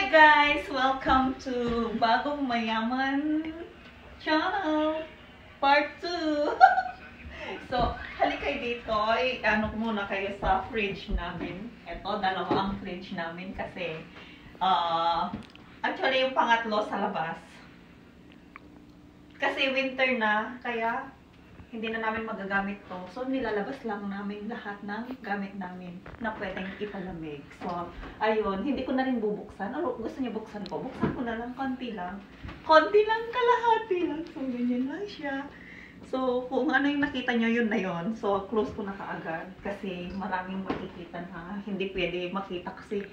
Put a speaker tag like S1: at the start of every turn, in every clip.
S1: Hi guys! Welcome to Bagong Mayaman Channel Part 2. So, halika dito. Ano muna kayo sa fridge namin. Ito, dalawa ang fridge namin kasi actually yung pangatlo sa labas. Kasi winter na, kaya hindi na namin magagamit to. So, nilalabas lang namin lahat ng gamit namin na pwedeng ipalamig. So, ayun. Hindi ko na rin bubuksan. Ano, gusto niyo buksan ko? Buksan ko na lang. Konti lang. Konti lang, kalahati lang. So, ganyan lang siya. So, kung ano yung nakita nyo, yun na yun. So, close ko na kaagad. Kasi maraming makikita na hindi pwede makita kasi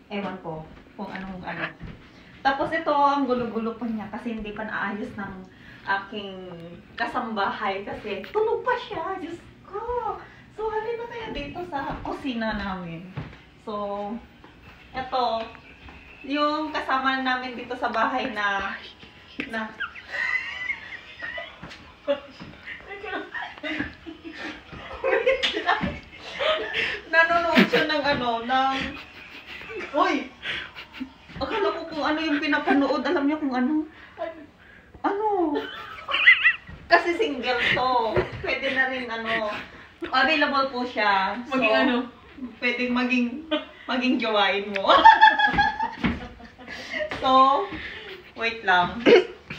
S1: ewan ko kung anong ano. Tapos ito, ang gulo-gulo pa niya kasi hindi pa naayos ng aking kasambahay kasi tulog pa siya. Diyos ko! So, halina kaya dito sa kusina namin. So, ito, yung kasama namin dito sa bahay na nanonood siya ng uy! Akala ko kung ano yung pinapanood. Alam niyo kung ano? Kasi single to. Pwede na rin available po siya. So, pwedeng maging jowain mo. So, wait lang.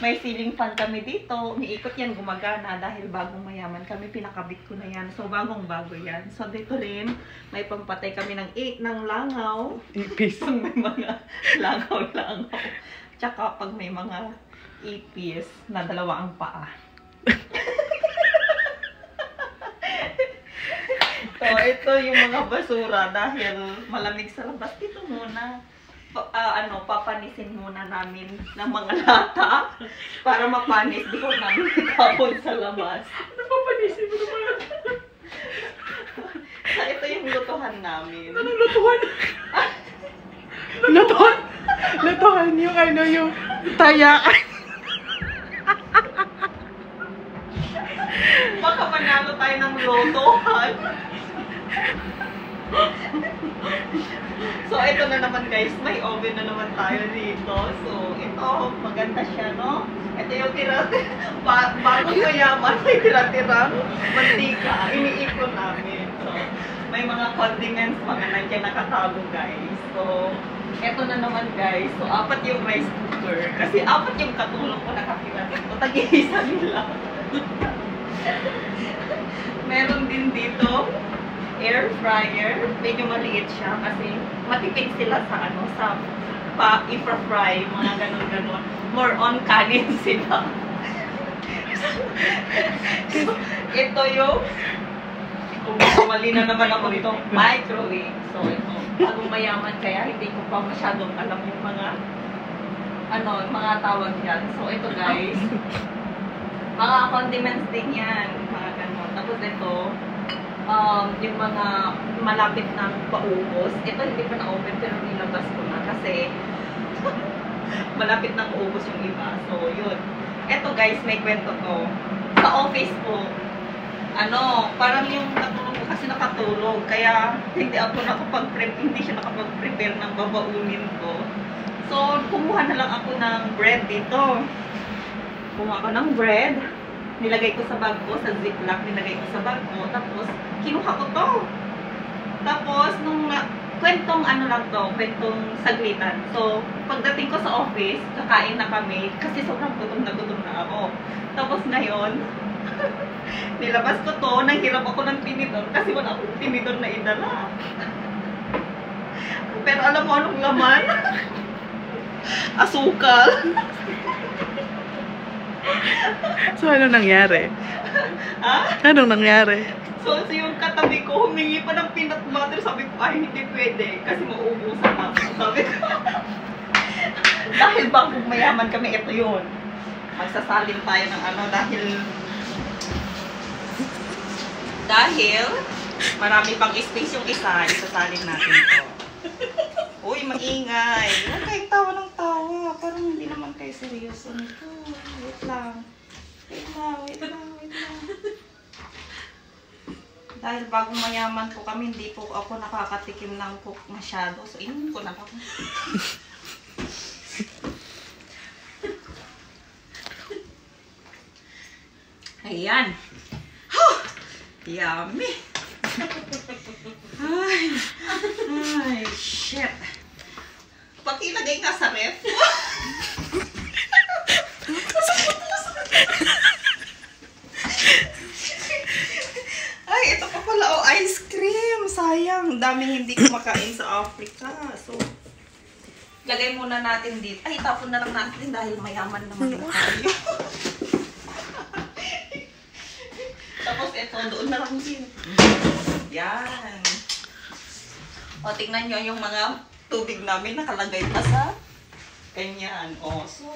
S1: May ceiling fan kami dito. Umiikot yan, gumagana dahil bagong mayaman kami. Pinakabit ko na yan. So, bagong-bago yan. So, dito rin, may pampatay kami ng langaw. Ipis. Pag may mga langaw-langaw. Tsaka pag may mga ipis na dalawa ang paa. So, ito yung mga basura dahil malamig sa labas. Dito muna. Papanisin muna namin ng mga lata para mapanis before namin itapon sa labas.
S2: Ano papanisin mo naman?
S1: So, ito yung lutuhan namin.
S2: Anong lutuhan? Lutuhan? Lutuhan yung yung taya.
S1: Baka manalo tayo ng lotohan. So, ito na naman guys, may oven na naman tayo dito. So, ito, maganda siya, no? Ito yung bagong mayaman, may tira-tirang mantika. Iniipon namin. So, may mga condiments, mga nandiyan nakatago guys. So, ito na naman guys. So, 4 yung rice cooker. Kasi 4 yung katulong ko nakatira dito. Tag-iisa nila. Meron din dito air fryer. Medyo maliit siya kasi matipid sila sa i-fry, mga ganon-ganon. More on kanin sila. So, ito yung mali na naman ako dito. Microwave. So, ito. Bagong mayaman kaya hindi ko pa masyadong alam yung mga tawag yan. So, ito guys. Mga condiments din yan. Mga ganon. Tapos ito, yung mga malapit ng paubos. Ito hindi pa na-open pero nilabas ko na kasi malapit ng paubos yung iba. So, yun. Ito guys, may kwento to. Sa office ko, parang yung katulog ko kasi nakatulog. Kaya hindi siya nakapag-prepare ng babaunin ko. So, kumuha na lang ako ng bread dito. Kumuha ako ng bread. Nilagay ko sa bag ko, sa ziplock, nilagay ko sa bag ko, tapos kinuha ko to. Tapos, kwentong kwentong saglitan. So, pagdating ko sa office, kakain na kami, kasi sobrang gutom na ako. Tapos ngayon, nilabas ko to, nanghirap ako ng tinidor, kasi wala akong tinidor na idala. Pero alam mo anong laman? Asukal.
S2: So, anong nangyari?
S1: Ha?
S2: Anong nangyari?
S1: So, yung katabi ko, humingi pa ng peanut butter. Sabi ko, ay, hindi pwede. Kasi mauubusan ako. Sabi ko, dahil bagong mayaman kami, ito yun. Magsasalin tayo ng dahil marami pang space yung isa, isasalin natin ito. Uy, maingay. Huwag kayong tawa ng tawa. Parang hindi naman kayo seryoso nito. Wait lang. Wait lang. Dahil bagong mayaman po kami, hindi po ako nakakatikim ng cook masyado. So, inumin ko na ako. Ayan. Huh! Yummy. Ay, shit. Pakilagay nga sa ref. Ay, ito pa pala, oh, ice cream. Sayang, daming hindi kumakain sa Africa. So, lagay muna natin dito. Ay, tapon na lang natin dahil mayaman naman tayo. Tapos ito, doon na lang din. Yan. O, tingnan nyo yung mga tubig namin nakalagay pa sa ganyan. O, so,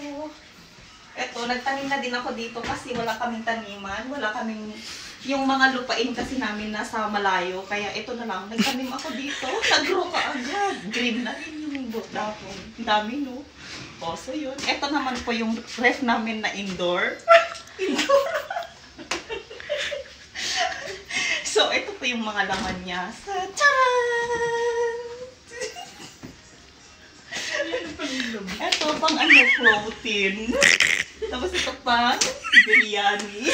S1: eto, nagtanim na din ako dito kasi wala kaming taniman. Wala kaming, yung mga lupain kasi namin nasa malayo. Kaya ito na lang, nagtanim ako dito. Nag-grow ka agad. Green na rin yung dapon. Dami, no? O, so yun. Ito naman po yung ref namin na indoor. Indoor. So, ito po yung mga laman niya. Tcharan! Ito pang ano, protein. Tapos ito pang biryani.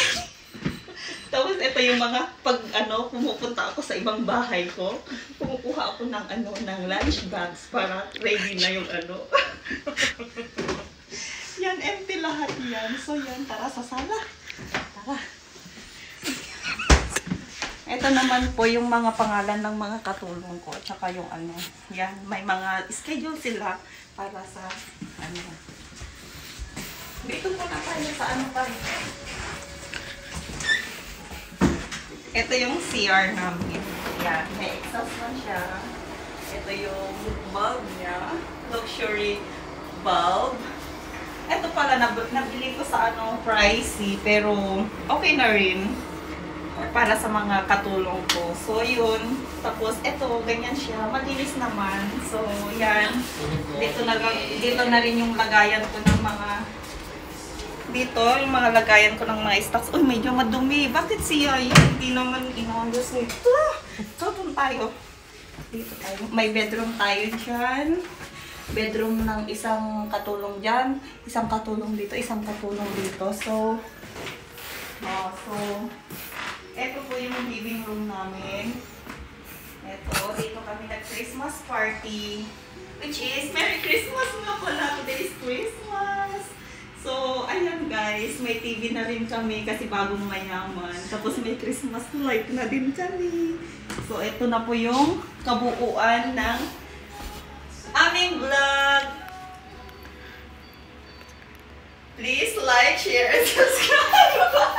S1: Tapos ito yung mga pag ano, pumupunta ako sa ibang bahay ko, kumukuha ako ng ano, ng lunch bags para ready na yung ano. Yan, empty lahat yan. So yan, tara sa sala. Tara. Ito naman po yung mga pangalan ng mga katulong ko. Tsaka yung ano, yan, may mga schedule sila para sa ano. Dito po na tayo sa ano pa. Ito yung CR namin. Yan, may exhaust man siya. Ito yung bulb niya. Luxury bulb. Ito pala, nabili ko sa ano, pricey, pero okay na rin. Para sa mga katulong ko. So, yun. Tapos, eto, ganyan siya. Malinis naman. So, yan. Dito na rin yung lagayan ko ng mga dito, yung mga lagayan ko ng mga stocks. Uy, medyo madumi. Bakit siya? Hindi naman inayos nito. So, dun tayo. Dito tayo. May bedroom tayo dyan. Bedroom ng isang katulong dyan. Isang katulong dito. Isang katulong dito. So, eto po yung living room namin. Eto, dito kami nag-Christmas party. Which is, Merry Christmas nga pala. Today is Christmas. So, ayan guys, may TV na rin kami kasi bagong mayaman. Tapos may Christmas light na din kami. So, eto na po yung kabuuan ng aming vlog. Please like, share, and subscribe.